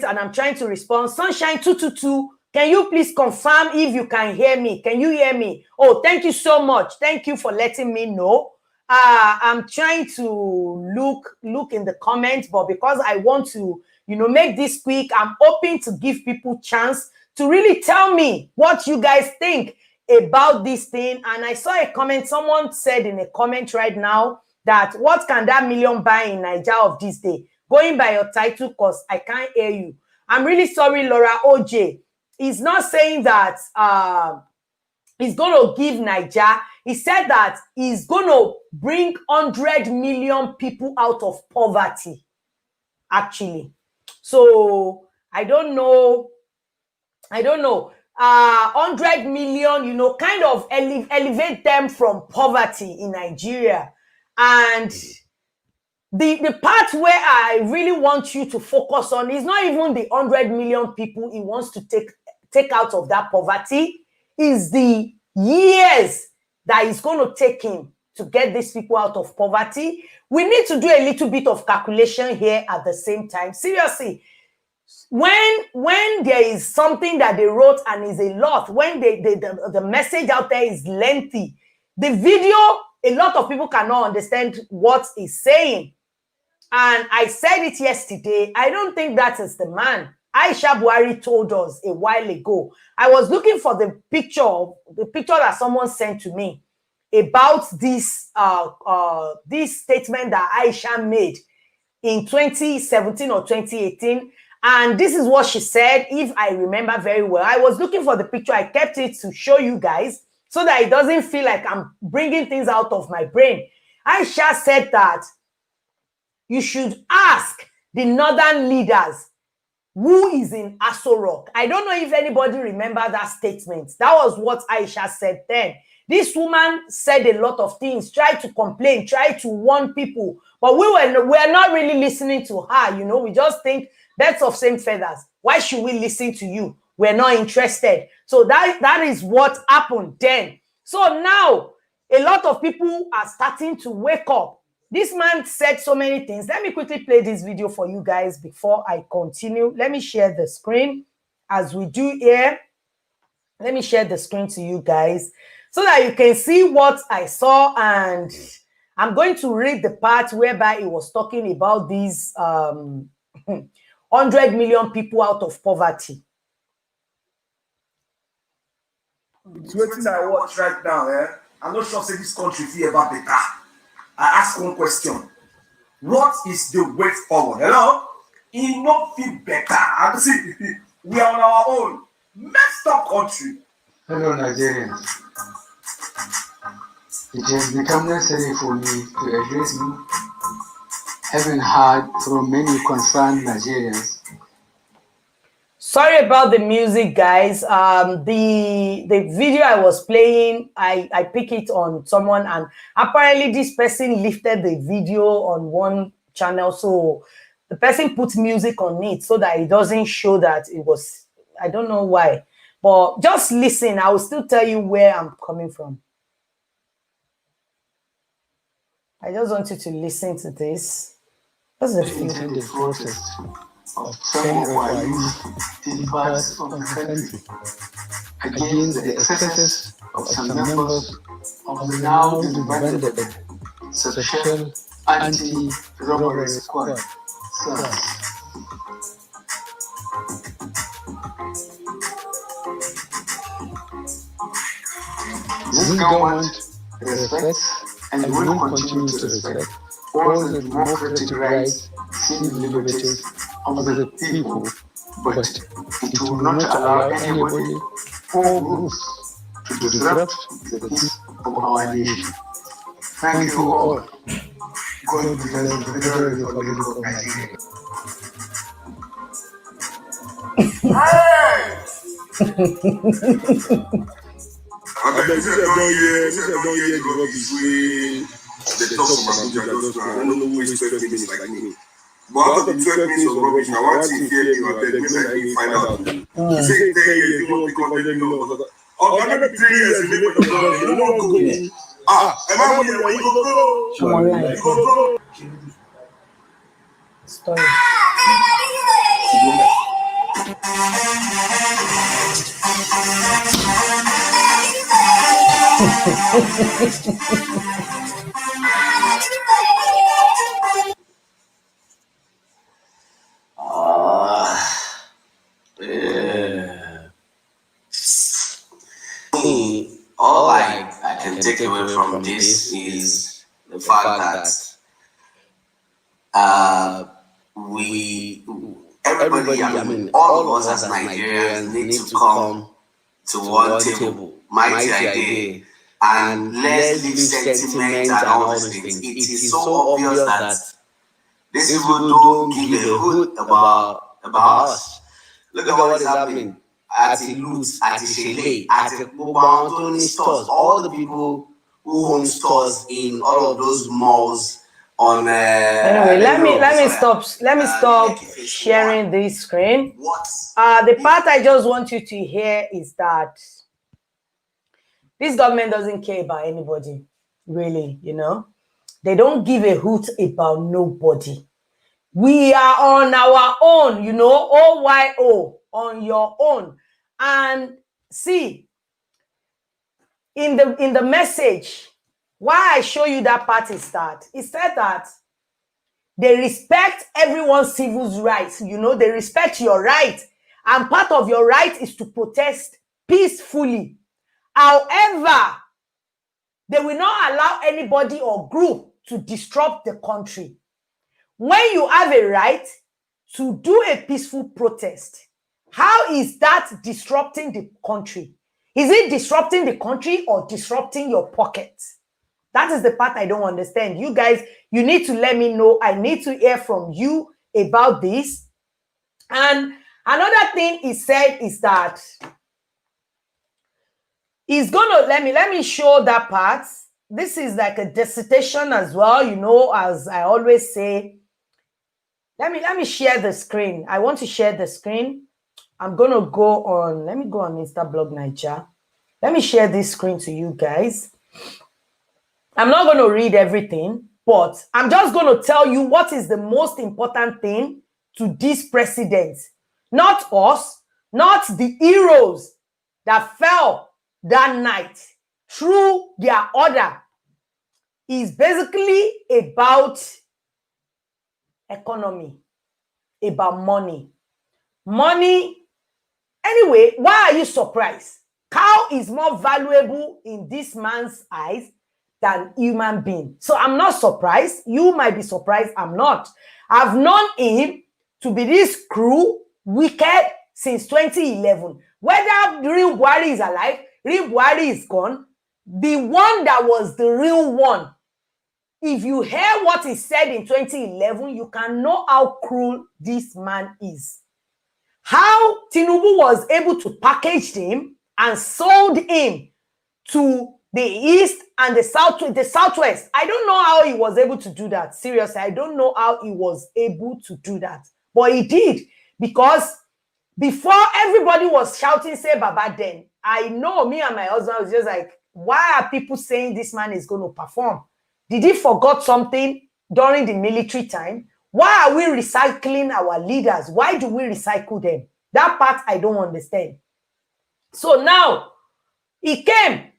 and I'm trying to respond. Sunshine 222, can you please confirm if you can hear me? Can you hear me? Oh, thank you so much. Thank you for letting me know. I'm trying to look in the comments, but because I want to, make this quick, I'm hoping to give people chance to really tell me what you guys think about this thing. And I saw a comment, someone said in a comment right now that what can that million buy in Nigeria of this day? Going by your title, because I can't hear you. I'm really sorry, Laura OJ. He's not saying that he's going to give Nigeria. He said that he's going to bring 100 million people out of poverty, actually. So, I don't know. 100 million, kind of elevate them from poverty in Nigeria. And the part where I really want you to focus on is not even the 100 million people he wants to take out of that poverty, is the years that it's going to take him to get these people out of poverty. We need to do a little bit of calculation here at the same time. Seriously, when there is something that they wrote and is a lot, when the message out there is lengthy, the video, a lot of people cannot understand what he's saying. And I said it yesterday, I don't think that is the man. Aisha Buhari told us a while ago. I was looking for the picture that someone sent to me about this statement that Aisha made in 2017 or 2018. And this is what she said, if I remember very well. I was looking for the picture. I kept it to show you guys so that it doesn't feel like I'm bringing things out of my brain. Aisha said that you should ask the northern leaders who is in Aso Rock. I don't know if anybody remember that statement. That was what Aisha said then. This woman said a lot of things, tried to complain, tried to warn people, but we are not really listening to her. We just think birds of same feathers. Why should we listen to you? We're not interested. So that is what happened then. So now a lot of people are starting to wake up. This man said so many things. Let me quickly play this video for you guys before I continue. Let me share the screen as we do here. Let me share the screen to you guys so that you can see what I saw. And I'm going to read the part whereby he was talking about these 100 million people out of poverty. It's waiting I watch right now. I'm not sure say this country feel about better. I ask one question. What is the way forward? Hello? It not feel better. I see we are on our own. Messed up country. Hello, Nigerians. It has become necessary for me to address you, having heard from many concerned Nigerians. Sorry about the music, guys. The video I was playing, I picked it on someone, and apparently this person lifted the video on one channel. So the person put music on it so that it doesn't show that it was, I don't know why. But just listen. I will still tell you where I'm coming from. I just want you to listen to this. What's the intended process of some of our youth in parts of the country against the excesses of some members of the now disbanded Social Anti-Robbery Squad. This government respects and will continue to respect all the democratic rights, civil liberties of the people, but it will not allow anybody or groups to disrupt the peace of our nation. Thank you all. God bless the Federal Republic of Nigeria. I don't hear the rubbish they talk about Abuja. I don't know who is 12 minutes like me. But after the 12 minutes of rubbish, I want to hear you and then make me find out. You say 10 years, you don't pick 100 million. Oh, another 3 years, you make it go. You don't go. Am I wondering where you go? You go. Story. All I can take away from this is the fact that everybody, I mean, all of us as Nigerians need to come to one table, mighty idea, and let's leave sentiment and all these things. It is so obvious that these people don't give a hoot about us. Look at what is happening at the loot, at the chalet, at the Tony stores, all the people who own stores in all of those malls. On anyway, let me stop sharing this screen. The part I just want you to hear is that this government doesn't care about anybody, really. You know, they don't give a hoot about nobody. We are on our own, you know, OYO, on your own. And see, in the message, why I show you that part is that it said that they respect everyone's civil rights. You know, they respect your right. And part of your right is to protest peacefully. However, they will not allow anybody or group to disrupt the country. When you have a right to do a peaceful protest, how is that disrupting the country? Is it disrupting the country or disrupting your pocket? That is the part I don't understand. You guys, you need to let me know. I need to hear from you about this. And another thing he said is that he's gonna let me show that part. This is like a dissertation as well, you know, as I always say. Let me share the screen. I want to share the screen. I'm gonna go on. Let me go on Instablog Niger. Let me share this screen to you guys. I'm not going to read everything, but I'm just going to tell you what is the most important thing to this president. Not us, not the heroes that fell that night through their order. Is basically about economy, about money. Money. Anyway, why are you surprised? Cow is more valuable in this man's eyes than human being. So I'm not surprised. You might be surprised. I'm not. I've known him to be this cruel, wicked since 2011. Whether the real Buhari is alive, real Buhari is gone, the one that was the real one, if you hear what he said in 2011, you can know how cruel this man is. How Tinubu was able to package him and sold him to the east and the southwest. I don't know how he was able to do that. Seriously, I don't know how he was able to do that. But he did, because before everybody was shouting, say Baba then, I know me and my husband was just like, why are people saying this man is going to perform? Did he forgot something during the military time? Why are we recycling our leaders? Why do we recycle them? That part I don't understand. So now, he came.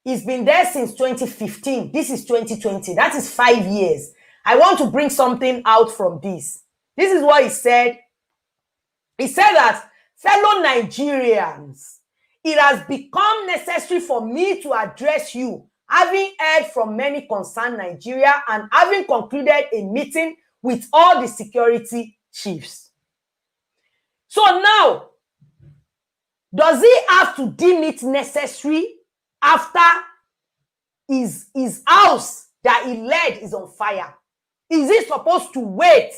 He's been there since 2015. This is 2020. That is 5 years. I want to bring something out from this. This is what he said. He said that, fellow Nigerians, it has become necessary for me to address you, having heard from many concerned Nigeria and having concluded a meeting with all the security chiefs. So now, does he have to deem it necessary after his house that he led is on fire? Is he supposed to wait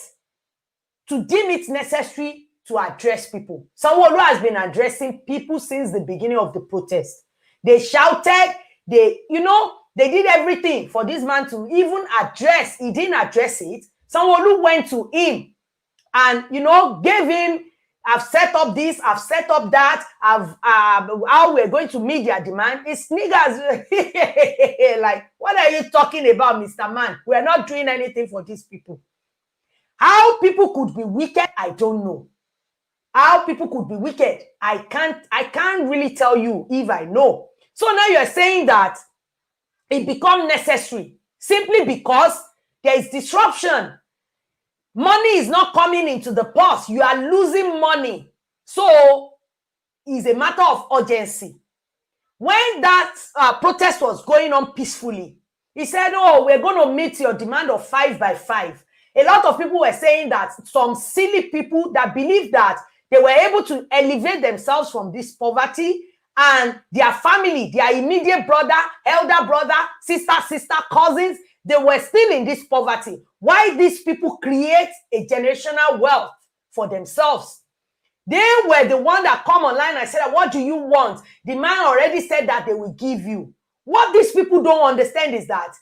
to deem it necessary to address people? Someone has been addressing people since the beginning of the protest. They shouted, they did everything for this man to even address. He didn't address it. Someone went to him and, gave him, I've set up this, I've set up that, how we're going to meet their demand. It's niggas. Like, what are you talking about, Mr. Man? We're not doing anything for these people. How people could be wicked, I don't know. how people could be wicked. I can't really tell you if I know. So now you're saying that it becomes necessary simply because there is disruption. Money is not coming into the purse. You are losing money. So it's a matter of urgency. When that protest was going on peacefully, he said, oh, we're going to meet your demand of 5 by 5. A lot of people were saying that some silly people that believe that they were able to elevate themselves from this poverty, and their family, their immediate brother, elder brother, sister, cousins, they were still in this poverty. Why these people create a generational wealth for themselves? They were the one that come online and said, what do you want? The man already said that they will give you. What these people don't understand is that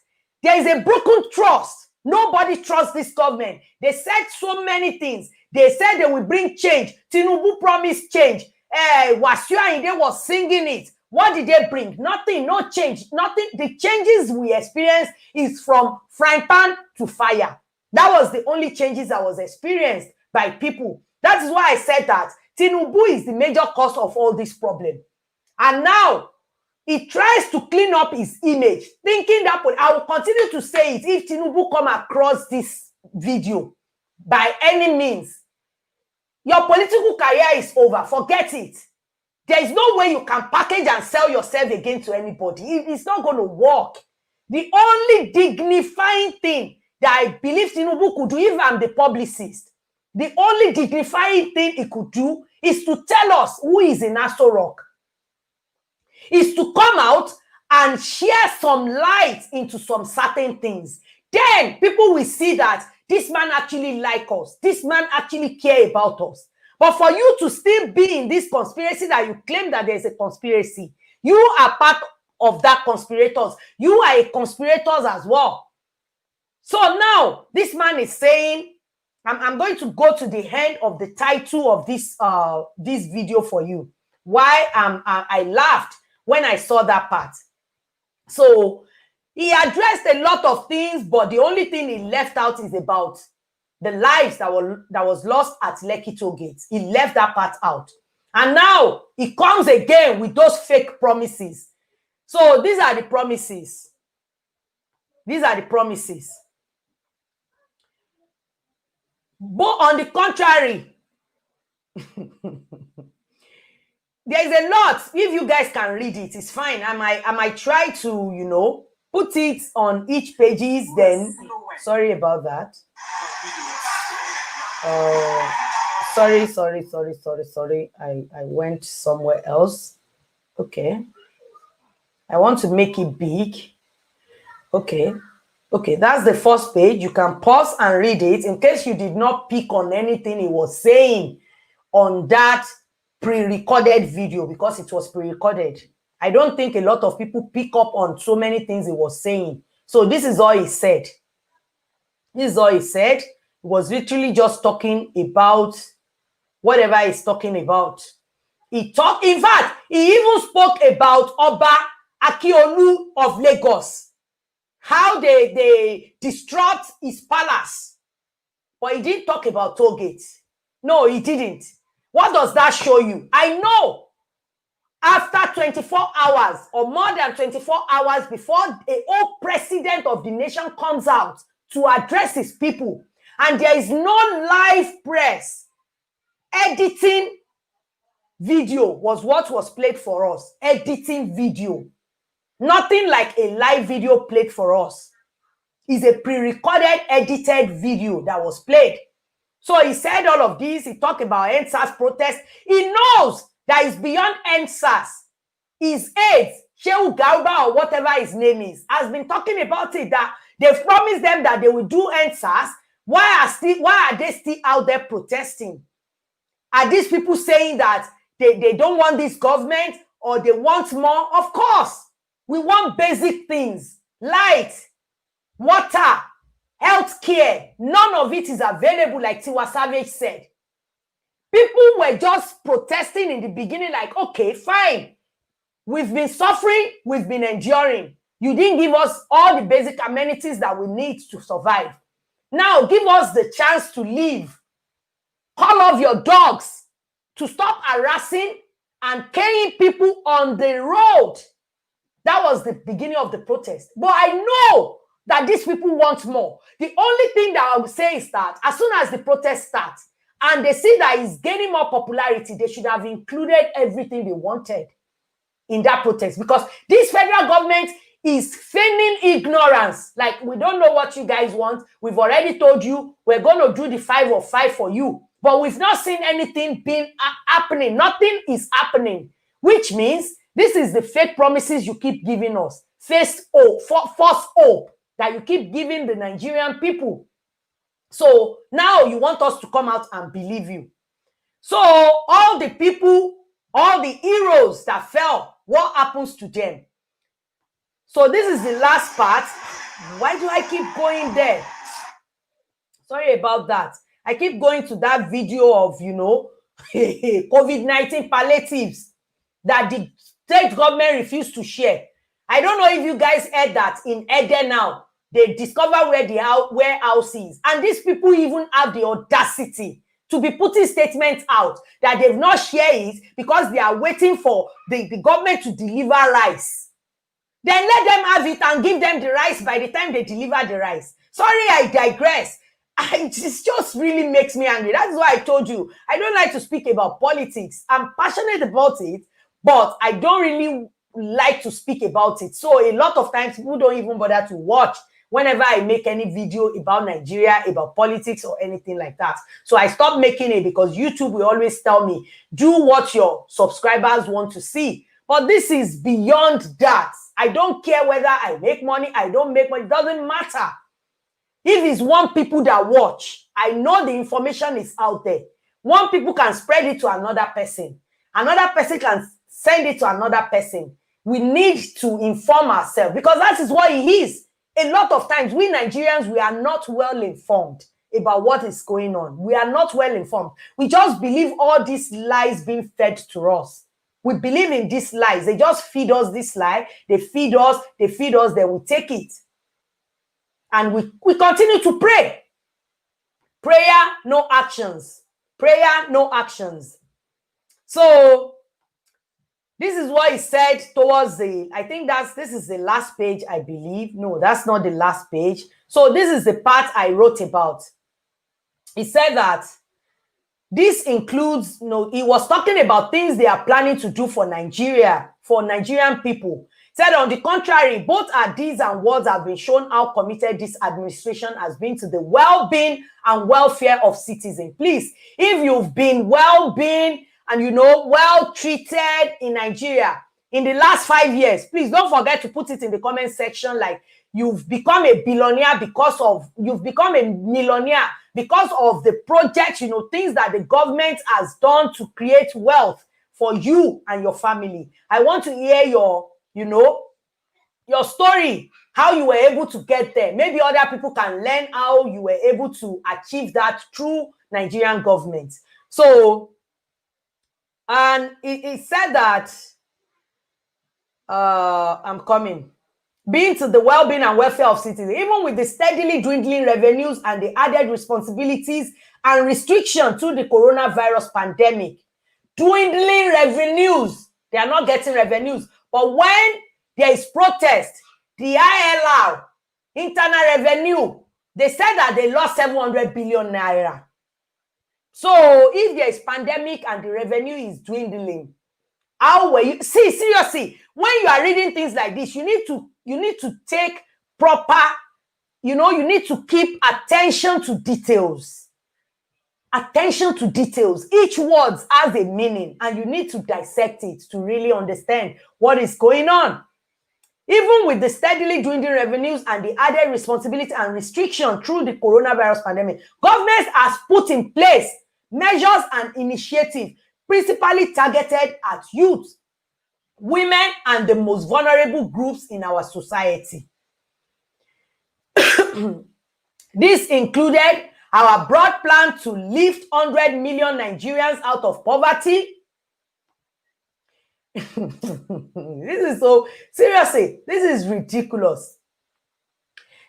there is a broken trust. Nobody trusts this government. They said so many things. They said they will bring change. Tinubu promised change. Wasiu Ayinde was singing it. What did they bring? Nothing, no change, nothing. The changes we experienced is from frying pan to fire. That was the only changes that was experienced by people. That is why I said that Tinubu is the major cause of all this problem. And now he tries to clean up his image, thinking that I will continue to say it if Tinubu come across this video by any means. Your political career is over. Forget it. There is no way you can package and sell yourself again to anybody. It's not going to work. The only dignifying thing that I believe Tinubu could do, if I'm the publicist, the only dignifying thing he could do is to tell us who is in Aso Rock. Is to come out and share some light into some certain things. Then people will see that this man actually like us. This man actually care about us. But for you to still be in this conspiracy that you claim that there's a conspiracy, you are part of that conspirators. You are a conspirators as well. So now this man is saying, I'm going to go to the end of the title of this video for you. Why I laughed when I saw that part. So he addressed a lot of things, but the only thing he left out is about the lives that was lost at Lekki Toll Gate. He left that part out. And now he comes again with those fake promises. So these are the promises. These are the promises. But on the contrary, there's a lot. If you guys can read it, it's fine. I might try to, put it on each pages. Then, sorry about that. Sorry. I went somewhere else. Okay. I want to make it big. Okay, that's the first page. You can pause and read it in case you did not pick on anything he was saying on that pre-recorded video, because it was pre-recorded. I don't think a lot of people pick up on so many things he was saying. So this is all he said. This is all he said. He was literally just talking about whatever he's talking about. In fact, he even spoke about Oba Akiolu of Lagos. How they disrupt his palace. But he didn't talk about toll gates. No, he didn't. What does that show you? I know after 24 hours or more than 24 hours before a whole president of the nation comes out to address his people, and there is no live press, editing video was what was played for us. Editing video. Nothing like a live video played for us. It's a pre-recorded, edited video that was played. So he said all of this. He talked about NSAS protest. He knows that it's beyond NSAS. His aides, Shehu Garba or whatever his name is, has been talking about it, that they've promised them that they will do NSAS. Why are they still out there protesting? Are these people saying that they don't want this government or they want more? Of course. We want basic things, light, water, health care. None of it is available, like Tiwa Savage said. People were just protesting in the beginning like, okay, fine. We've been suffering, we've been enduring. You didn't give us all the basic amenities that we need to survive. Now give us the chance to live. Call off your dogs. to stop harassing and killing people on the road. That was the beginning of the protest. But I know that these people want more. The only thing that I would say is that as soon as the protest starts and they see that it's gaining more popularity, they should have included everything they wanted in that protest, because this federal government is feigning ignorance. Like, we don't know what you guys want. We've already told you we're going to do the 5 of 5 for you, but we've not seen anything happening. Nothing is happening, which means this is the fake promises you keep giving us. False hope that you keep giving the Nigerian people. So now you want us to come out and believe you. So all the people, all the heroes that fell, what happens to them? So this is the last part. Why do I keep going there? Sorry about that. I keep going to that video of, COVID-19 palliatives that the state government refused to share. I don't know if you guys heard that in Ede now, they discover where the warehouse is. And these people even have the audacity to be putting statements out that they've not shared it because they are waiting for the government to deliver rice. Then let them have it and give them the rice by the time they deliver the rice. Sorry, I digress. It just really makes me angry. That's why I told you, I don't like to speak about politics. I'm passionate about it, but I don't really like to speak about it. So a lot of times people don't even bother to watch whenever I make any video about Nigeria, about politics or anything like that. So I stopped making it because YouTube will always tell me, do what your subscribers want to see. But this is beyond that. I don't care whether I make money, I don't make money, it doesn't matter. If it's one people that watch, I know the information is out there. One people can spread it to another person. Another person can send it to another person. We need to inform ourselves because that is what it is. A lot of times, we Nigerians, we are not well informed about what is going on. We are not well informed. We just believe all these lies being fed to us. We believe in these lies. They just feed us this lie. They feed us, then we take it. And we continue to pray. Prayer, no actions. Prayer, no actions. So, this is what he said towards I think this is the last page, I believe. No, that's not the last page. So this is the part I wrote about. He said that this includes, he was talking about things they are planning to do for Nigeria, for Nigerian people. He said, on the contrary, both our deeds and words have been shown how committed this administration has been to the well-being and welfare of citizens. Please, if you've been well-being and, well-treated in Nigeria in the last 5 years, please don't forget to put it in the comment section like you've become a billionaire you've become a millionaire because of the project, things that the government has done to create wealth for you and your family. I want to hear your story, how you were able to get there. Maybe other people can learn how you were able to achieve that through Nigerian government. So, and it said that, I'm coming. Being to the well-being and welfare of citizens, even with the steadily dwindling revenues and the added responsibilities and restrictions to the coronavirus pandemic. Dwindling revenues. They are not getting revenues. But when there is protest, the ILR, internal revenue, they said that they lost 700 billion naira. So if there is pandemic and the revenue is dwindling, how were you? See, seriously, when you are reading things like this, you need to take proper, you need to keep attention to details. Attention to details. Each word has a meaning and you need to dissect it to really understand what is going on. Even with the steadily dwindling revenues and the added responsibility and restriction through the coronavirus pandemic, government has put in place measures and initiatives principally targeted at youth, women, and the most vulnerable groups in our society. This included our broad plan to lift 100 million Nigerians out of poverty. This is so, seriously, this is ridiculous.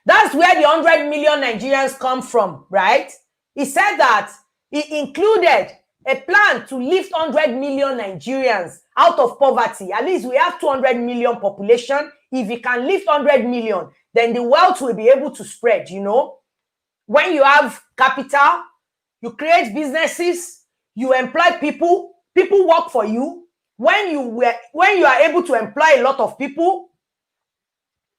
That's where the 100 million Nigerians come from, right? He said that it included a plan to lift 100 million Nigerians out of poverty. At least we have 200 million population. If we can lift 100 million, then the wealth will be able to spread, you know. When you have capital, you create businesses, you employ people, people work for you. When you are able to employ a lot of people,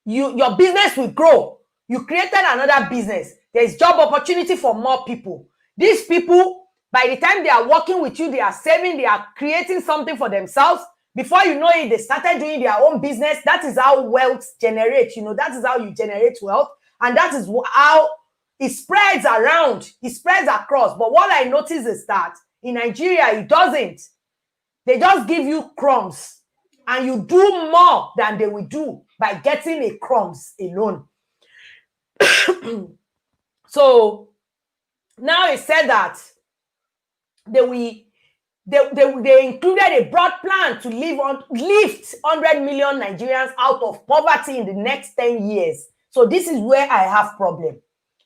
your business will grow. You created another business. There's job opportunity for more people. These people, by the time they are working with you, they are saving, they are creating something for themselves. Before you know it, they started doing their own business. That is how wealth generates. You know, that is how you generate wealth. And that is how it spreads around. It spreads across. But what I notice is that in Nigeria, it doesn't. They just give you crumbs. And you do more than they will do by getting a crumbs alone. So now it said that they included a broad plan to lift 100 million Nigerians out of poverty in the next 10 years. So this is where I have problem.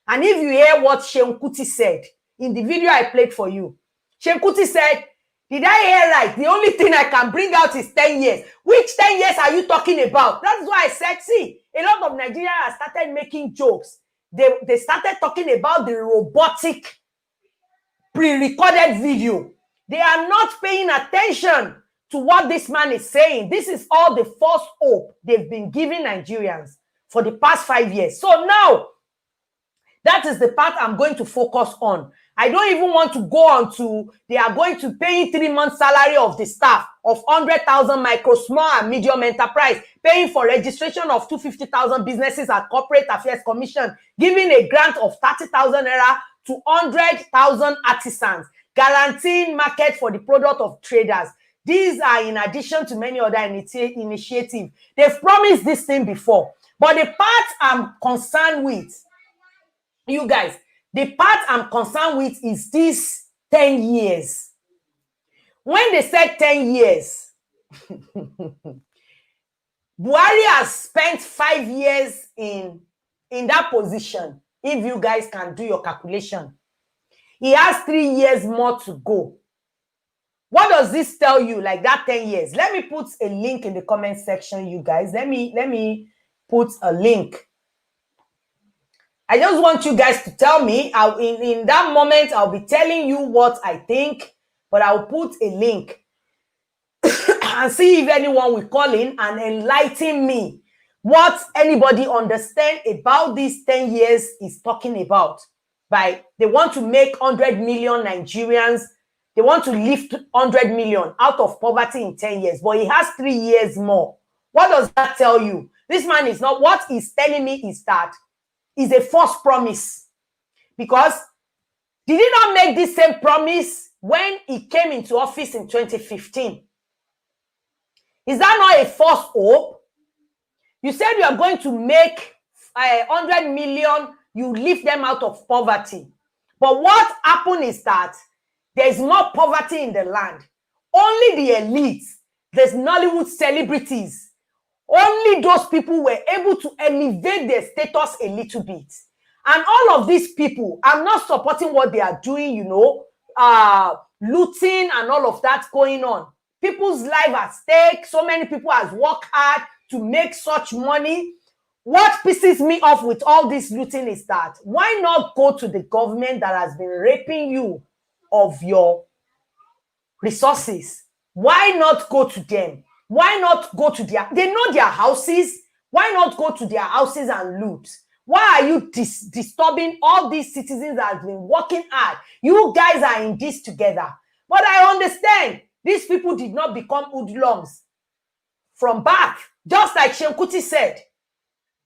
And if you hear what Seun Kuti said in the video I played for you, Seun Kuti said, did I hear right? The only thing I can bring out is 10 years. Which 10 years are you talking about? That's why I said, see, a lot of Nigerians have started making jokes. They started talking about the robotic pre-recorded video. They are not paying attention to what this man is saying. This is all the false hope they've been giving Nigerians for the past 5 years. So now, that is the part I'm going to focus on. I don't even want to go on to, they are going to pay 3 months salary of the staff of 100,000 micro, small and medium enterprise, paying for registration of 250,000 businesses at Corporate Affairs Commission, giving a grant of 30,000 naira to 100,000 artisans, guaranteeing market for the product of traders. These are in addition to many other initiatives. They've promised this thing before. But the part I'm concerned with, you guys, the part I'm concerned with is this 10 years. When they said 10 years, Buhari has spent 5 years in that position. If you guys can do your calculation, he has 3 years more to go. What does this tell you? Like that 10 years. Let me put a link in the comment section, you guys. Let me put a link. I just want you guys to tell me. In that moment, I'll be telling you what I think, but I'll put a link and see if anyone will call in and enlighten me what anybody understand about these 10 years is talking about. By they want to make 100 million Nigerians, they want to lift 100 million out of poverty in 10 years, but he has 3 years more. What does that tell you? This man is not, what he's telling me is that is a false promise. Because did he not make this same promise when he came into office in 2015? Is that not a false hope? You said you are going to make 100 million, you lift them out of poverty. But what happened is that there's more poverty in the land. Only the elites, there's Nollywood celebrities, only those people were able to elevate their status a little bit. And all of these people, I'm not supporting what they are doing, you know, looting and all of that going on. People's life at stake. So many people have worked hard to make such money. What pisses me off with all this looting is that why not go to the government that has been raping you of your resources? Why not go to them? Why not go to they know their houses. Why not go to their houses and loot? Why are you disturbing all these citizens that have been working hard? You guys are in this together. But I understand these people did not become hoodlums from back. Just like Seun Kuti said,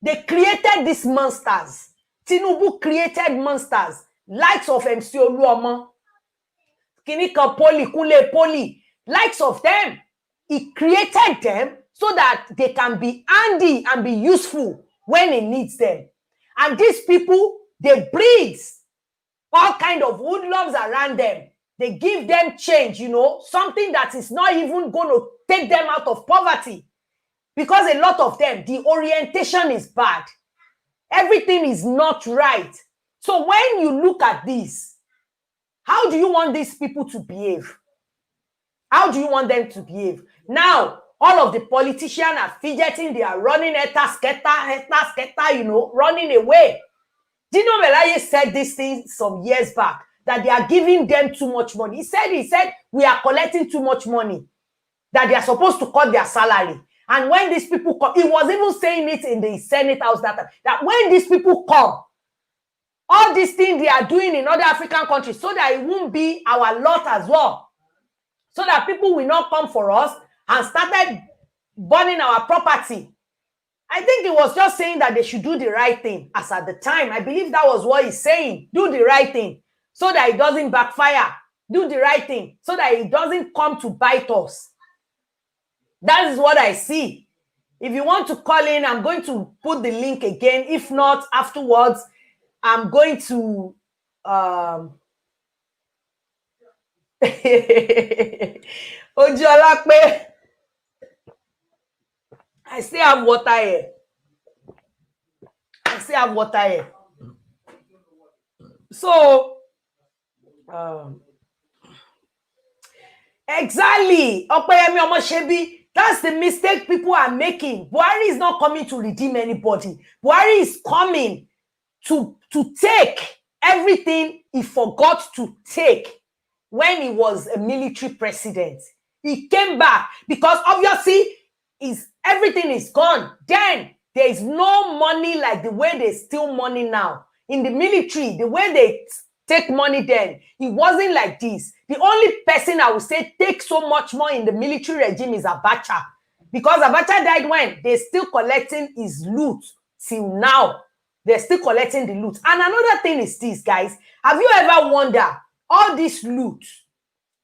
they created these monsters. Tinubu created monsters, likes of MC Oluomo, Kinika Poli, Kule Poli, likes of them. He created them so that they can be handy and be useful when he needs them. And these people, they breed all kind of hoodlums around them. They give them change, you know, something that is not even going to take them out of poverty. Because a lot of them, the orientation is bad. Everything is not right. So when you look at this, How do you want these people to behave? How do you want them to behave? Now, all of the politicians are fidgeting, they are running sketa, you know, running away. Dino Melaye said this thing some years back, that they are giving them too much money. He said, we are collecting too much money, that they are supposed to cut their salary. And when these people come, he was even saying it in the Senate House that when these people come, all these things they are doing in other African countries, so that it won't be our lot as well. So that people will not come for us and started burning our property. I think he was just saying that they should do the right thing. As at the time, I believe that was what he's saying. Do the right thing so that it doesn't backfire. Do the right thing so that it doesn't come to bite us. That is what I see. If you want to call in, I'm going to put the link again. If not, afterwards, I'm going to... Ojolakpe, I still have water here. So, exactly. Opeyemi Omoshebi, that's the mistake people are making. Buhari is not coming to redeem anybody. Buhari is coming to take everything he forgot to take when he was a military president. He came back because obviously everything is gone. Then there is no money like the way they steal money now. In the military, the way they take money then, it wasn't like this. The only person I would say take so much more in the military regime is Abacha. Because Abacha died when? They're still collecting his loot till now. They're still collecting the loot. And another thing is this, guys. Have you ever wondered, all this loot,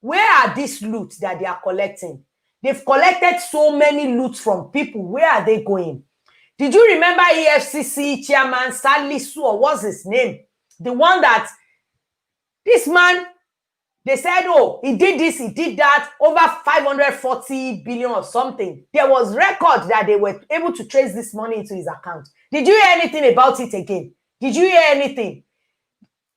where are these loot that they are collecting? They've collected so many loot from people. Where are they going? Did you remember EFCC chairman Salisu, or what's his name? The one that, this man, they said, oh, he did this, he did that, over 540 billion or something. There was record that they were able to trace this money into his account. Did you hear anything about it again? Did you hear anything?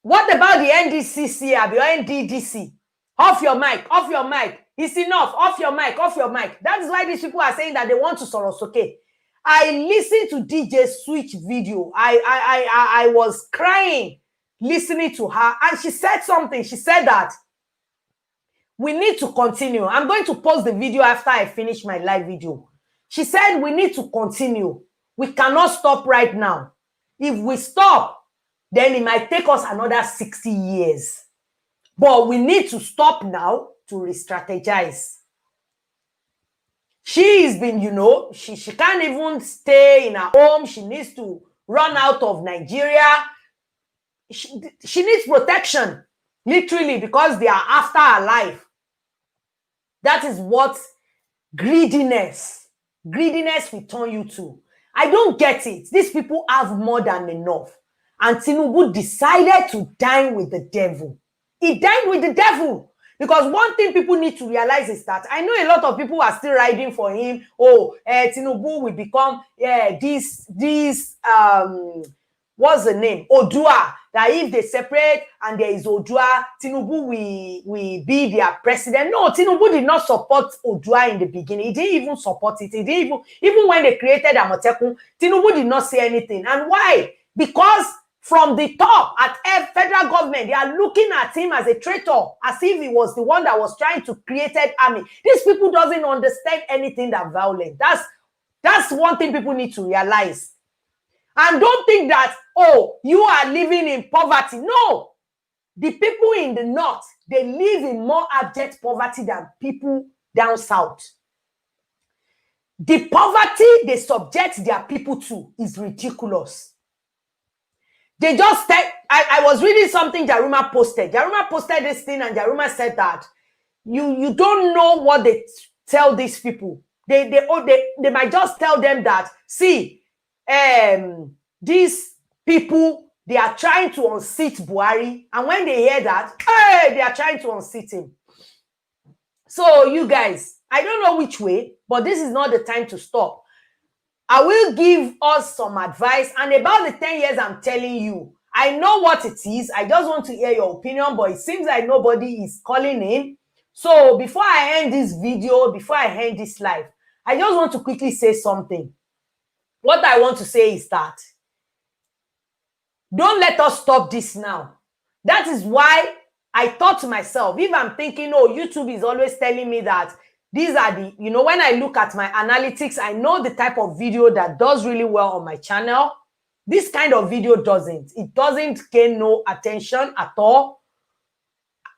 What about the NDCC or the NDDC? Off your mic, off your mic. It's enough. Off your mic, off your mic. That's why these people are saying that they want to Sorosoke. I listened to DJ Switch video. I was crying listening to her, and she said something. She said that we need to continue. I'm going to post the video after I finish my live video. She said we need to continue. We cannot stop right now. If we stop, then it might take us another 60 years. But we need to stop now to re-strategize. She's been, you know, she can't even stay in her home. She needs to run out of Nigeria. She needs protection, literally, because they are after her life. That is what greediness will turn you to. I don't get it. These people have more than enough. And Tinubu decided to dine with the devil. He dined with the devil. Because one thing people need to realize is that I know a lot of people are still riding for him. Oh, Tinubu will become what's the name? Odua. That if they separate and there is Odua, Tinubu will be their president. No, Tinubu did not support Odua in the beginning. He didn't even support it. He didn't even when they created Amotekun, Tinubu did not say anything. And why? Because from the top at federal government, they are looking at him as a traitor, as if he was the one that was trying to create an army. These people doesn't understand anything that violent. That's one thing people need to realize. And don't think that, oh, you are living in poverty. No. The people in the north, they live in more abject poverty than people down south. The poverty they subject their people to is ridiculous. They just said, I was reading something Jaruma posted. Jaruma posted this thing and Jaruma said that you don't know what they tell these people. They might just tell them that, see, these people, they are trying to unseat Buhari. And when they hear that, hey, they are trying to unseat him. So you guys, I don't know which way, but this is not the time to stop. I will give us some advice. And about the 10 years I'm telling you, I know what it is. I just want to hear your opinion, but it seems like nobody is calling in. So before I end this video, before I end this live, I just want to quickly say something. What I want to say is that don't let us stop this now. That is why I thought to myself, if I'm thinking, oh, YouTube is always telling me that these are the, you know, when I look at my analytics, I know the type of video that does really well on my channel. This kind of video doesn't. It doesn't gain no attention at all.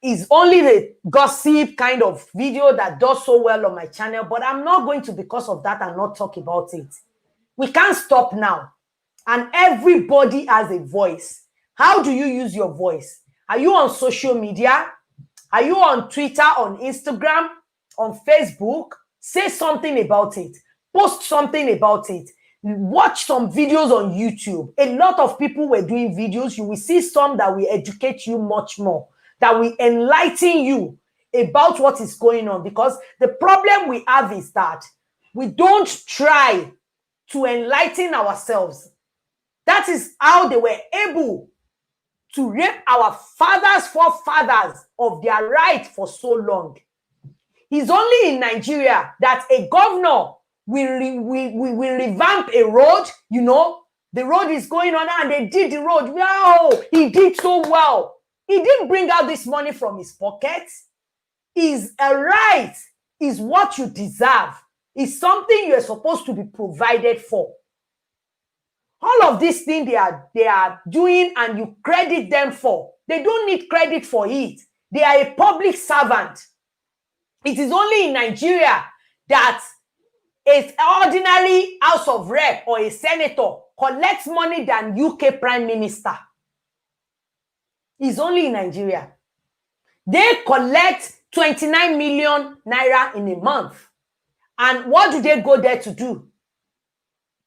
It's only the gossip kind of video that does so well on my channel, but I'm not going to, because of that, and not talk about it. We can't stop now. And everybody has a voice. How do you use your voice? Are you on social media? Are you on Twitter, on Instagram, on Facebook? Say something about it. Post something about it. Watch some videos on YouTube. A lot of people were doing videos. You will see some that will educate you much more, that will enlighten you about what is going on. Because the problem we have is that we don't try to enlighten ourselves. That is how they were able to rape our fathers' forefathers of their right for so long. It's only in Nigeria that a governor will revamp a road. You know, the road is going on and they did the road. Wow, he did so well. He didn't bring out this money from his pocket. Is a right, is what you deserve. Is something you are supposed to be provided for. All of these things they are doing and you credit them for. They don't need credit for it. They are a public servant. It is only in Nigeria that an ordinary House of Rep or a senator collects money than UK Prime Minister. It's only in Nigeria. They collect 29 million naira in a month. And what do they go there to do?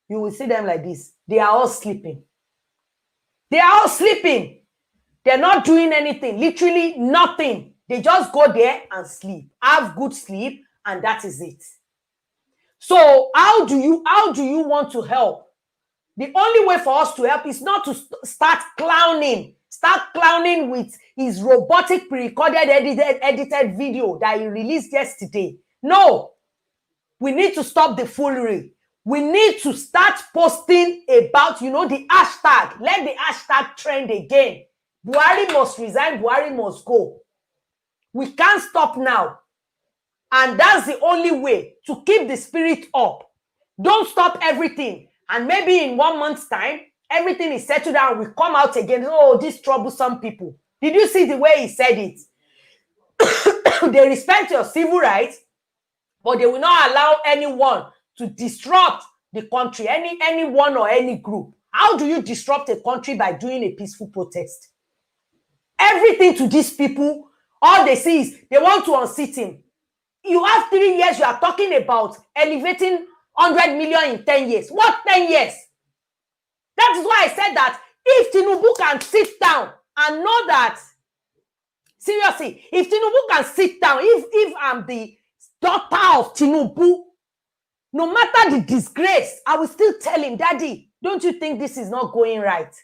You will see them like this. They are all sleeping. They are all sleeping. They're not doing anything. Literally nothing. They just go there and sleep. Have good sleep, and that is it. So how do you want to help? The only way for us to help is not to start clowning. Start clowning with his robotic pre-recorded edited video that he released yesterday. No. We need to stop the foolery. We need to start posting about, you know, the hashtag. Let the hashtag trend again. Buhari must resign. Buhari must go. We can't stop now. And that's the only way to keep the spirit up. Don't stop everything. And maybe in 1 month's time, everything is settled down. We come out again. Oh, these troublesome people. Did you see the way he said it? They respect your civil rights, but they will not allow anyone to disrupt the country, anyone or any group. How do you disrupt a country? By doing a peaceful protest? Everything to these people, all they see is they want to unseat him. You have 3 years, you are talking about elevating 100 million in 10 years. What 10 years? That is why I said that if Tinubu can sit down and know that, seriously, if Tinubu can sit down, if I'm the daughter of Tinubu, no matter the disgrace, I will still tell him, Daddy, don't you think this is not going right?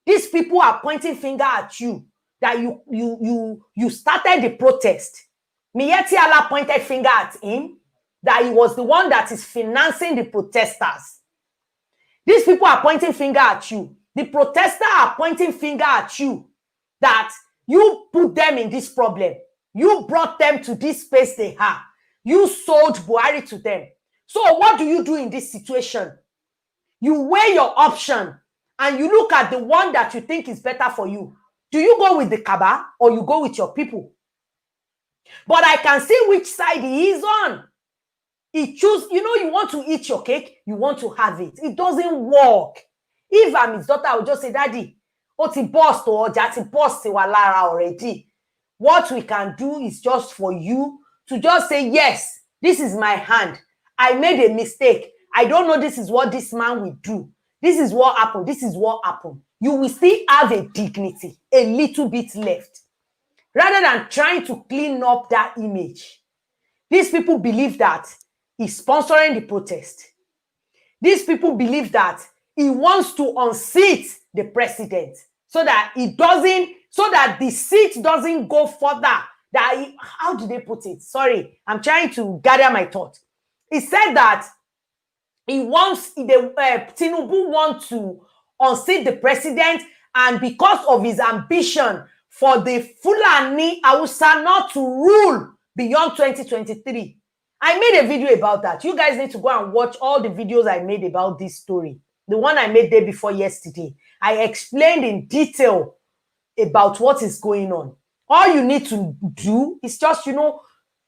These people are pointing finger at you, that you started the protest. Miyetti Allah pointed finger at him, that he was the one that is financing the protesters. These people are pointing finger at you. The protesters are pointing finger at you, that you put them in this problem. You brought them to this space they are. You sold Buhari to them. So what do you do in this situation? You weigh your option and you look at the one that you think is better for you. Do you go with the Kaba or you go with your people? But I can see which side he is on. He choose, you know, you want to eat your cake, you want to have it. It doesn't work. If I'm his daughter, I would just say, Daddy, oti boss or jati boss walara already. What we can do is just for you to just say, yes, this is my hand. I made a mistake. I don't know this is what this man will do. This is what happened. This is what happened. You will still have a dignity, a little bit left. Rather than trying to clean up that image. These people believe that he's sponsoring the protest. These people believe that he wants to unseat the president. so that the seat doesn't go further. How do they put it? Sorry, I'm trying to gather my thoughts. He said that Tinubu wants to unseat the president, and because of his ambition for the Fulani Hausa not to rule beyond 2023. I made a video about that. You guys need to go and watch all the videos I made about this story. The one I made day before yesterday. I explained in detail about what is going on. All you need to do is just,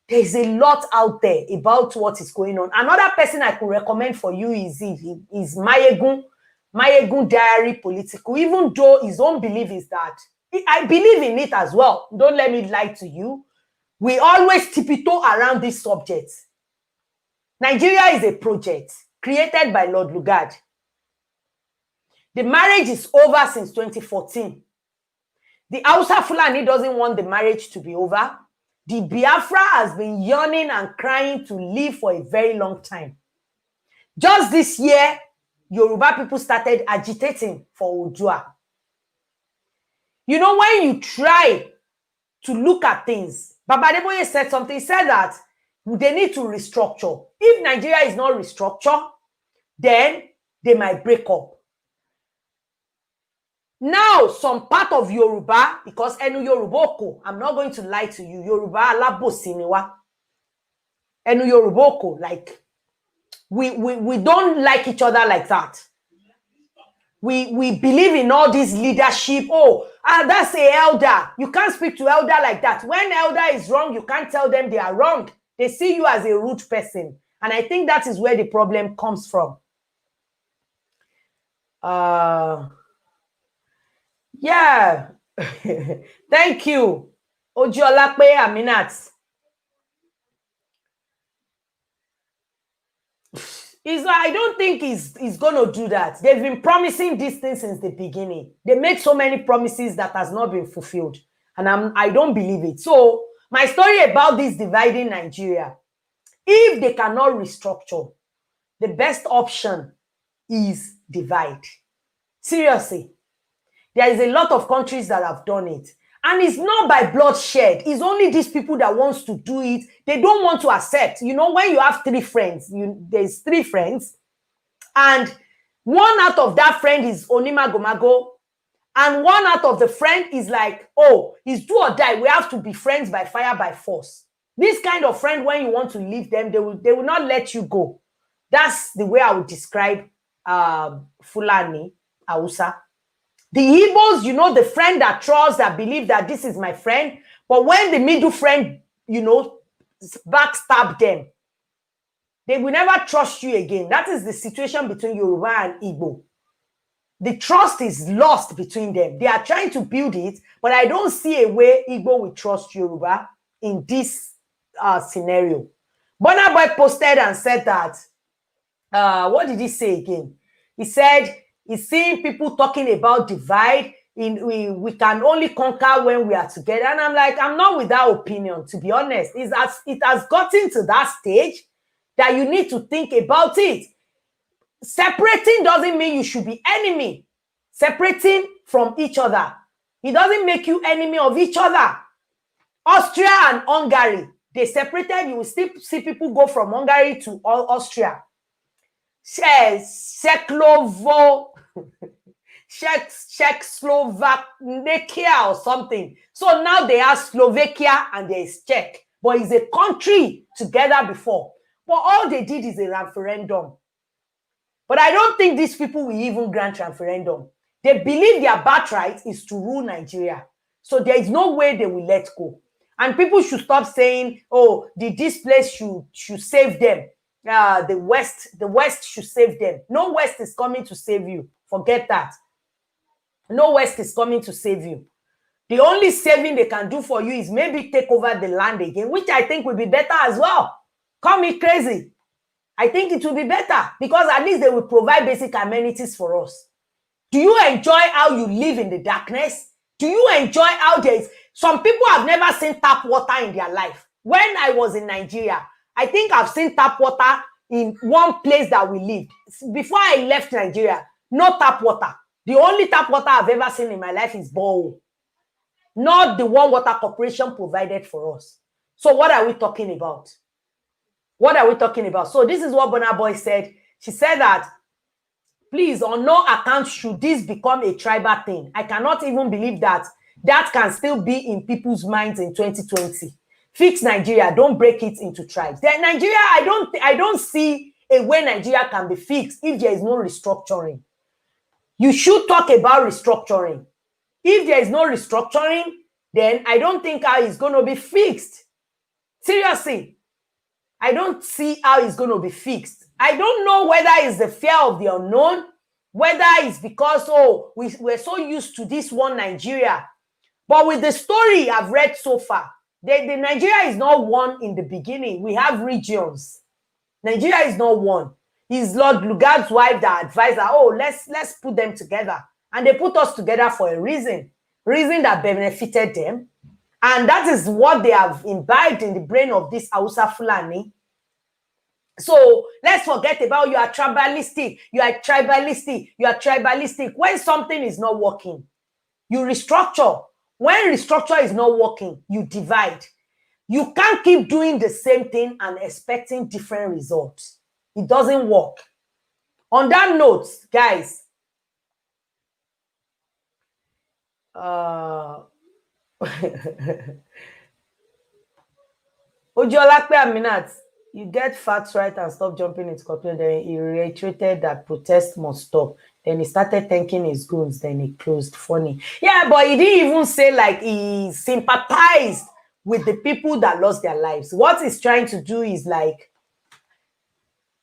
there's a lot out there about what is going on. Another person I could recommend for you is MAIYEGUN Diary Political, even though his own belief is that, I believe in it as well. Don't let me lie to you. We always tiptoe around this subject. Nigeria is a project created by Lord Lugard. The marriage is over since 2014. The Hausa Fulani doesn't want the marriage to be over. The Biafra has been yearning and crying to live for a very long time. Just this year, Yoruba people started agitating for Oòduà. When you try to look at things, Baba Adeboye said something. He said that they need to restructure. If Nigeria is not restructured, then they might break up. Now, some part of Yoruba, because Enu Yoruboko, I'm not going to lie to you, Yoruba alabosiniwa. Enu Yoruboko, like, we don't like each other like that. We believe in all this leadership. That's an elder. You can't speak to elder like that. When elder is wrong, you can't tell them they are wrong. They see you as a rude person. And I think that is where the problem comes from. Yeah. Thank you. Ojiolape Aminat. I don't think he's going to do that. They've been promising this thing since the beginning. They made so many promises that has not been fulfilled. And I don't believe it. So, my story about this dividing Nigeria, if they cannot restructure, the best option is divide. Seriously. There is a lot of countries that have done it. And it's not by bloodshed. It's only these people that wants to do it. They don't want to accept. When you have three friends, there's three friends, and one out of that friend is Onimagomago, and one out of the friend is like, it's do or die. We have to be friends by fire, by force. This kind of friend, when you want to leave them, they will not let you go. That's the way I would describe Fulani, Hausa. The Igbos, the friend that trusts, that believe that this is my friend. But when the middle friend, backstab them, they will never trust you again. That is the situation between Yoruba and Igbo. The trust is lost between them. They are trying to build it, but I don't see a way Igbo will trust Yoruba in this scenario. Burna Boy posted and said that, what did he say again? He said, he's seeing people talking about divide. We can only conquer when we are together. And I'm like, I'm not with that opinion, to be honest. It has gotten to that stage that you need to think about it. Separating doesn't mean you should be enemy. Separating from each other, it doesn't make you enemy of each other. Austria and Hungary, they separated. You will still see people go from Hungary to Austria. Czechoslovakia or something. So now they are Slovakia and there is Czech. But it's a country together before. But all they did is a referendum. But I don't think these people will even grant referendum. They believe their birthright is to rule Nigeria. So there is no way they will let go. And people should stop saying, this place should save them. The West should save them. No West is coming to save you. Forget that. No West is coming to save you. The only saving they can do for you is maybe take over the land again, which I think will be better as well. Call me crazy. I think it will be better because at least they will provide basic amenities for us. Do you enjoy how you live in the darkness? Do you enjoy how there is... Some people have never seen tap water in their life. When I was in Nigeria, I think I've seen tap water in one place that we lived. Before I left Nigeria, no tap water. The only tap water I've ever seen in my life is borehole, not the one water corporation provided for us. So what are we talking about? What are we talking about? So this is what Burna Boy said. She said that, please, on no account should this become a tribal thing. I cannot even believe that that can still be in people's minds in 2020. Fix Nigeria, don't break it into tribes. Then Nigeria, I don't see a way Nigeria can be fixed if there is no restructuring. You should talk about restructuring. If there is no restructuring, then I don't think how it's going to be fixed. Seriously, I don't see how it's going to be fixed. I don't know whether it's the fear of the unknown, whether it's because, we're so used to this one Nigeria. But with the story I've read so far, the Nigeria is not one in the beginning. We have regions. Nigeria is not one. It's Lord Lugard's wife that advised her, let's put them together. And they put us together for a reason that benefited them. And that is what they have imbibed in the brain of this Hausa Fulani. So let's forget about you are tribalistic, you are tribalistic, you are tribalistic. When something is not working, you restructure. When restructure is not working, you divide. You can't keep doing the same thing and expecting different results. It doesn't work. On that note, guys, Ojolakpe Aminat, you get facts right and stop jumping into conclusion. Then he reiterated that protest must stop. Then he started thanking his goons. Then he closed. Funny. Yeah, but he didn't even say like he sympathized with the people that lost their lives. What he's trying to do is like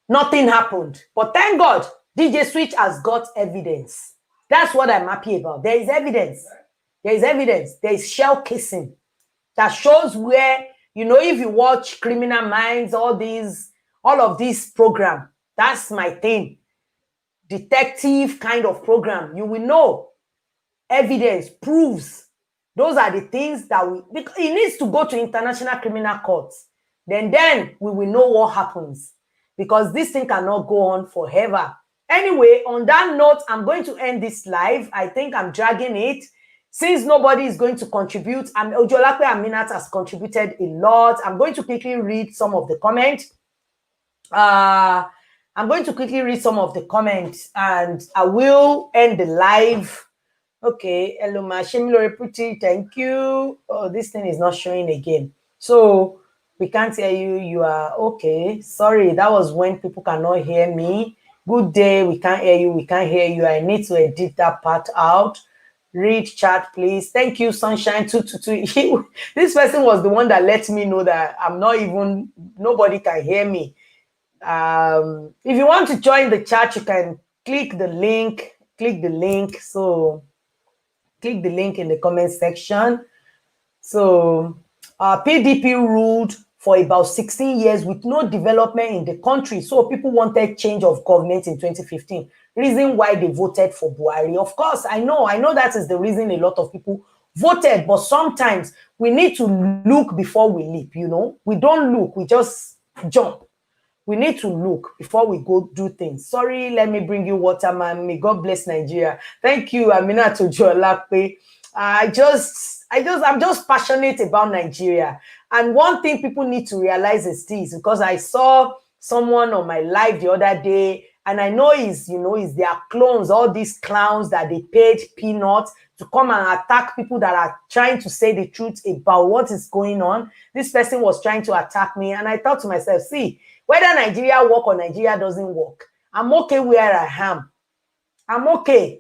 nothing happened. But thank God, DJ Switch has got evidence. That's what I'm happy about. There is evidence. There is evidence. There is shell casing that shows where, if you watch Criminal Minds, all of these program, that's my thing. Detective kind of program. You will know evidence, proves. Those are the things that because it needs to go to international criminal courts. Then we will know what happens. Because this thing cannot go on forever. Anyway, on that note, I'm going to end this live. I think I'm dragging it. Since nobody is going to contribute, and Ojolakpe Aminat has contributed a lot. I'm going to quickly read some of the comments. And I will end the live. Okay, hello, Mashemilore Puti, thank you. Oh, this thing is not showing again. So we can't hear you. You are okay. Sorry, that was when people cannot hear me. Good day, we can't hear you. We can't hear you. I need to edit that part out. Read chat, please. Thank you, Sunshine 222. This person was the one that let me know that nobody can hear me. If you want to join the chat, you can click the link. So click the link in the comment section. So PDP ruled for about 16 years with no development in the country. So people wanted change of government in 2015. Reason why they voted for Buhari. Of course, I know that is the reason a lot of people voted. But sometimes we need to look before we leap, We don't look, we just jump. We need to look before we go do things. Sorry, let me bring you water, man. May God bless Nigeria. Thank you, Amina Tojolakpe. I'm just passionate about Nigeria. And one thing people need to realize is this, because I saw someone on my live the other day, and I know is their clones, all these clowns that they paid peanuts to come and attack people that are trying to say the truth about what is going on. This person was trying to attack me, and I thought to myself, see, whether Nigeria work or Nigeria doesn't work, I'm okay where I am. I'm okay.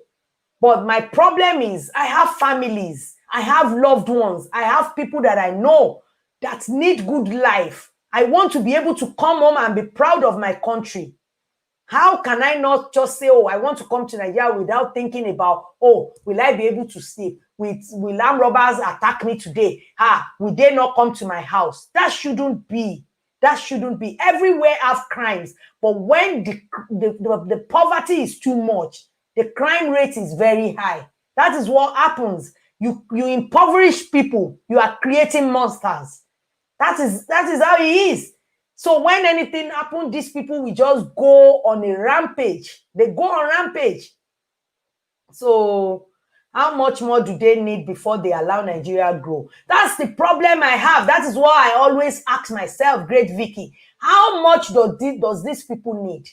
But my problem is I have families, I have loved ones, I have people that I know that need good life. I want to be able to come home and be proud of my country. How can I not just say, I want to come to Nigeria without thinking about, will I be able to sleep? Will armed robbers attack me today? Will they not come to my house? That shouldn't be. Everywhere have crimes. But when the poverty is too much, the crime rate is very high. That is what happens. You impoverish people. You are creating monsters. That is how it is. So when anything happens, these people will just go on a rampage. They go on rampage. So how much more do they need before they allow Nigeria grow? That's the problem I have. That is why I always ask myself, Great Vicky, how much does these people need?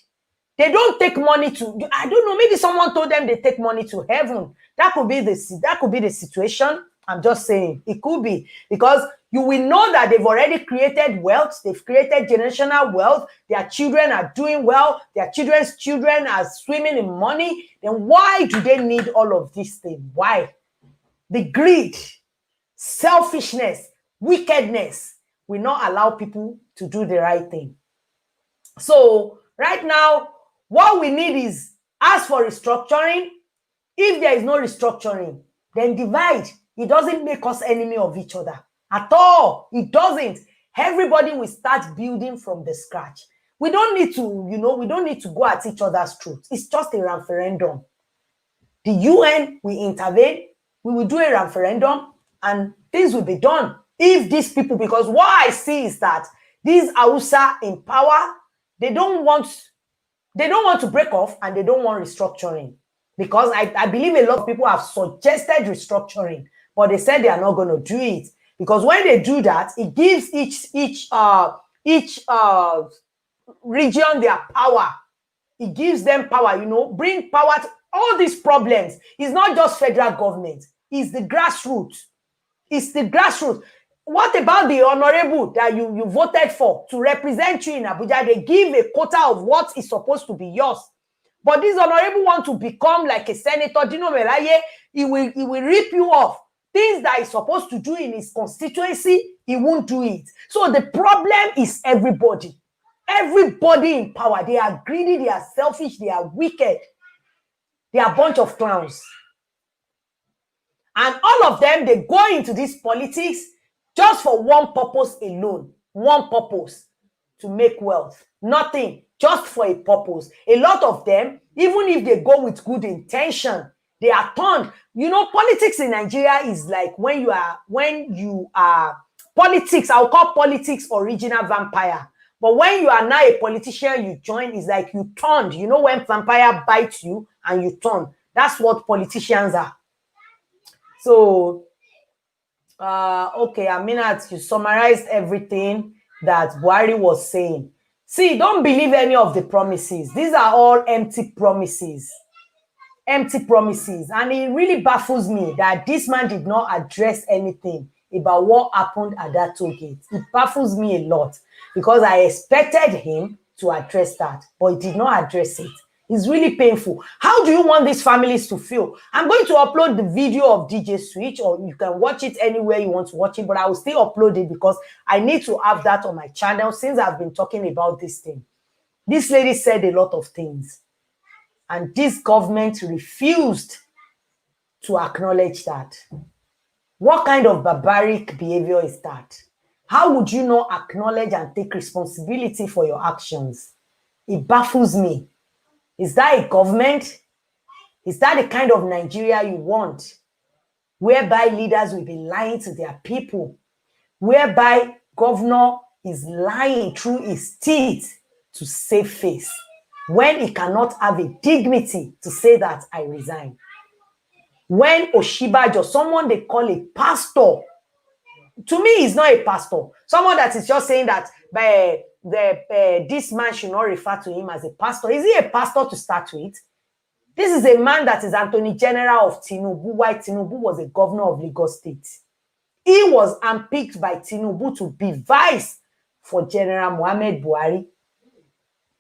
They don't take money to, I don't know, maybe someone told them they take money to heaven. That could be the situation. I'm just saying it could be, because you will know that they've already created wealth. They've created generational wealth. Their children are doing well. Their children's children are swimming in money. Then why do they need all of these things? Why? The greed, selfishness, wickedness will not allow people to do the right thing. So right now, what we need is, as for restructuring, if there is no restructuring, then divide. It doesn't make us enemy of each other at all. It doesn't. Everybody will start building from the scratch. We don't need to, we don't need to go at each other's throats. It's just a referendum. The UN will intervene. We will do a referendum and things will be done. If these people, because what I see is that these Hausa in power, they don't want to break off, and they don't want restructuring. Because I believe a lot of people have suggested restructuring, but they said they are not going to do it. Because when they do that, it gives each region their power. It gives them power, bring power to all these problems. It's not just federal government. It's the grassroots. It's the grassroots. What about the honorable that you voted for to represent you in Abuja? They give a quota of what is supposed to be yours. But this honorable want to become like a senator. Dino Melaye, he will rip you off. Things that he's supposed to do in his constituency, he won't do it. So the problem is everybody. Everybody in power. They are greedy, they are selfish, they are wicked. They are a bunch of clowns. And all of them, they go into this politics just for one purpose alone. One purpose: to make wealth. Nothing, just for a purpose. A lot of them, even if they go with good intention, they are turned. Politics in Nigeria is like when you are politics, I'll call politics original vampire. But when you are now a politician, you join, it's like you turned. When vampire bites you and you turn. That's what politicians are. So, okay, Aminat, you summarized everything that Buhari was saying. See, don't believe any of the promises. These are all empty promises. Empty promises. And it really baffles me that this man did not address anything about what happened at that toll gate. It baffles me a lot because I expected him to address that, but he did not address it. It's really painful. How do you want these families to feel? I'm going to upload the video of DJ Switch, or you can watch it anywhere you want to watch it, but I will still upload it because I need to have that on my channel since I've been talking about this thing. This lady said a lot of things, and this government refused to acknowledge that. What kind of barbaric behavior is that? How would you not acknowledge and take responsibility for your actions? It baffles me. Is that a government? Is that the kind of Nigeria you want? Whereby leaders will be lying to their people. Whereby governor is lying through his teeth to save face. When he cannot have a dignity to say that I resign. When Oshibajo, someone they call a pastor, to me he's not a pastor. Someone that is just saying that this man should not refer to him as a pastor. Is he a pastor to start with? This is a man that is Attorney General of Tinubu, while Tinubu was a governor of Lagos State. He was handpicked by Tinubu to be vice for General Muhammad Buhari.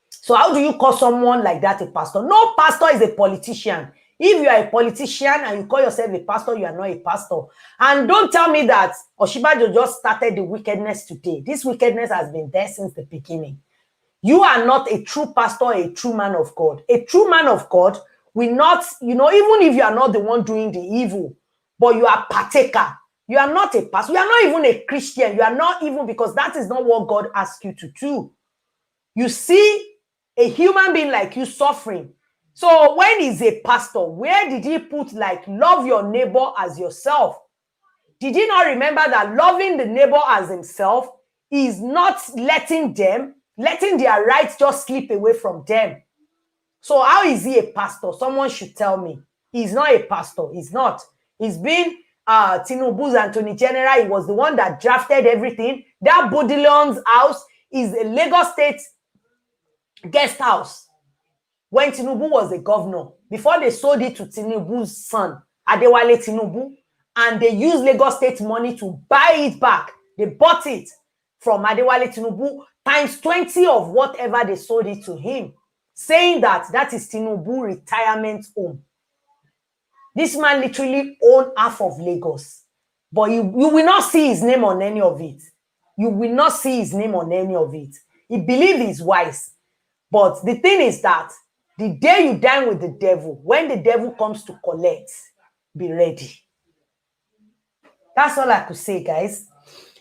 So how do you call someone like that a pastor? No pastor is a politician. If you are a politician and you call yourself a pastor, you are not a pastor. And don't tell me that Oshibajo just started the wickedness today. This wickedness has been there since the beginning. You are not a true pastor, a true man of God. A true man of God will not, even if you are not the one doing the evil, but you are partaker. You are not a pastor. You are not even a Christian. You are not even, because that is not what God asks you to do. You see a human being like you suffering. So when he's a pastor, where did he put love your neighbor as yourself? Did he not remember that loving the neighbor as himself is not letting their rights just slip away from them? So how is he a pastor? Someone should tell me. He's not a pastor. He's not. He's been Tinubu's Attorney General. He was the one that drafted everything. That Bodilion's house is a Lagos State guest house when Tinubu was the governor. Before they sold it to Tinubu's son, Adewale Tinubu, and they used Lagos State money to buy it back. They bought it from Adewale Tinubu times 20 of whatever they sold it to him, saying that that is Tinubu retirement home. This man literally owned half of Lagos, but you will not see his name on any of it. You will not see his name on any of it. He believes he's wise. But the thing is that the day you dine with the devil, when the devil comes to collect, be ready. That's all I could say, guys.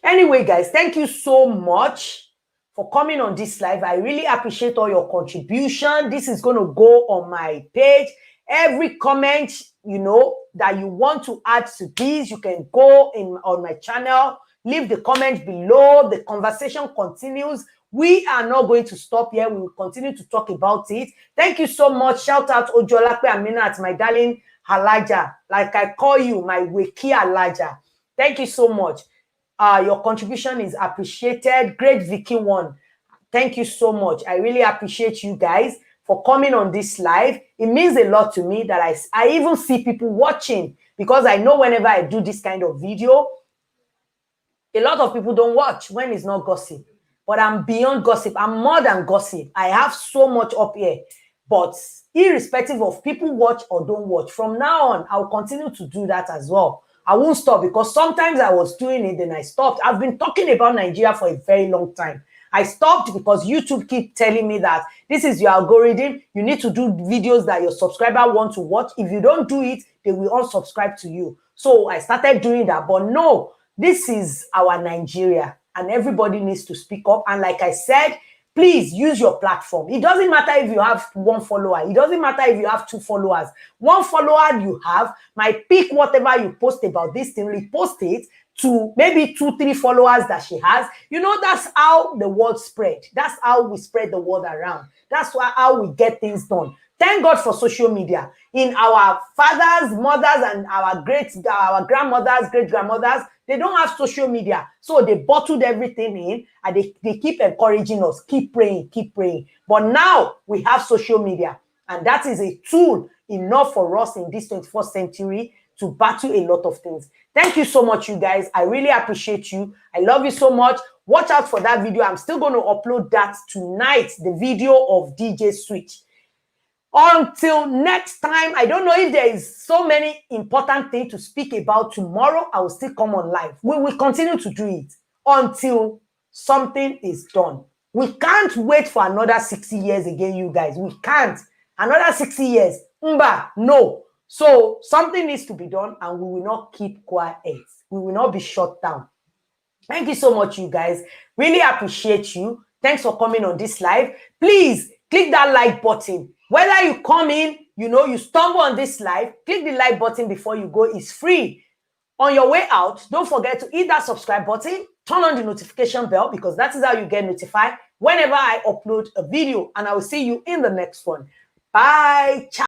Anyway, guys, thank you so much for coming on this live. I really appreciate all your contribution. This is going to go on my page. Every comment, you know, that you want to add to this, you can go on my channel. Leave the comment below. The conversation continues. We are not going to stop here. We will continue to talk about it. Thank you so much. Shout out Ojolape Aminat, my darling Halaja. Like I call you, my Weki Halaja. Thank you so much. Your contribution is appreciated. Great Vicky one. Thank you so much. I really appreciate you guys for coming on this live. It means a lot to me that I even see people watching, because I know whenever I do this kind of video, a lot of people don't watch when it's not gossip. But I'm beyond gossip. I'm more than gossip. I have so much up here. But irrespective of people watch or don't watch, from now on, I'll continue to do that as well. I won't stop, because sometimes I was doing it, then I stopped. I've been talking about Nigeria for a very long time. I stopped because YouTube keep telling me that this is your algorithm. You need to do videos that your subscriber want to watch. If you don't do it, they will unsubscribe to you. So I started doing that. But no, this is our Nigeria, and everybody needs to speak up. And like I said, please use your platform. It doesn't matter if you have 1 follower. It doesn't matter if you have 2 followers. 1 follower you have might pick whatever you post about this thing, repost it to maybe 2-3 followers that she has. You know, that's how the word spread. That's how we spread the word around. That's how we get things done. Thank God for social media. In our fathers, mothers, and our grandmothers, great-grandmothers, they don't have social media. So they bottled everything in, and they keep encouraging us, keep praying, keep praying. But now we have social media, and that is a tool enough for us in this 21st century to battle a lot of things. Thank you so much, you guys. I really appreciate you. I love you so much. Watch out for that video. I'm still going to upload that tonight, the video of DJ Switch. Until next time, I don't know if there is so many important things to speak about tomorrow. I will still come on live. We will continue to do it until something is done. We can't wait for another 60 years again, you guys. We can't. Another 60 years. No. So something needs to be done, and we will not keep quiet. We will not be shut down. Thank you so much, you guys. Really appreciate you. Thanks for coming on this live. Please click that like button. Whether you come in, you know, you stumble on this live, click the like button before you go. It's free. On your way out, don't forget to hit that subscribe button, turn on the notification bell, because that is how you get notified whenever I upload a video. And I will see you in the next one. Bye. Ciao.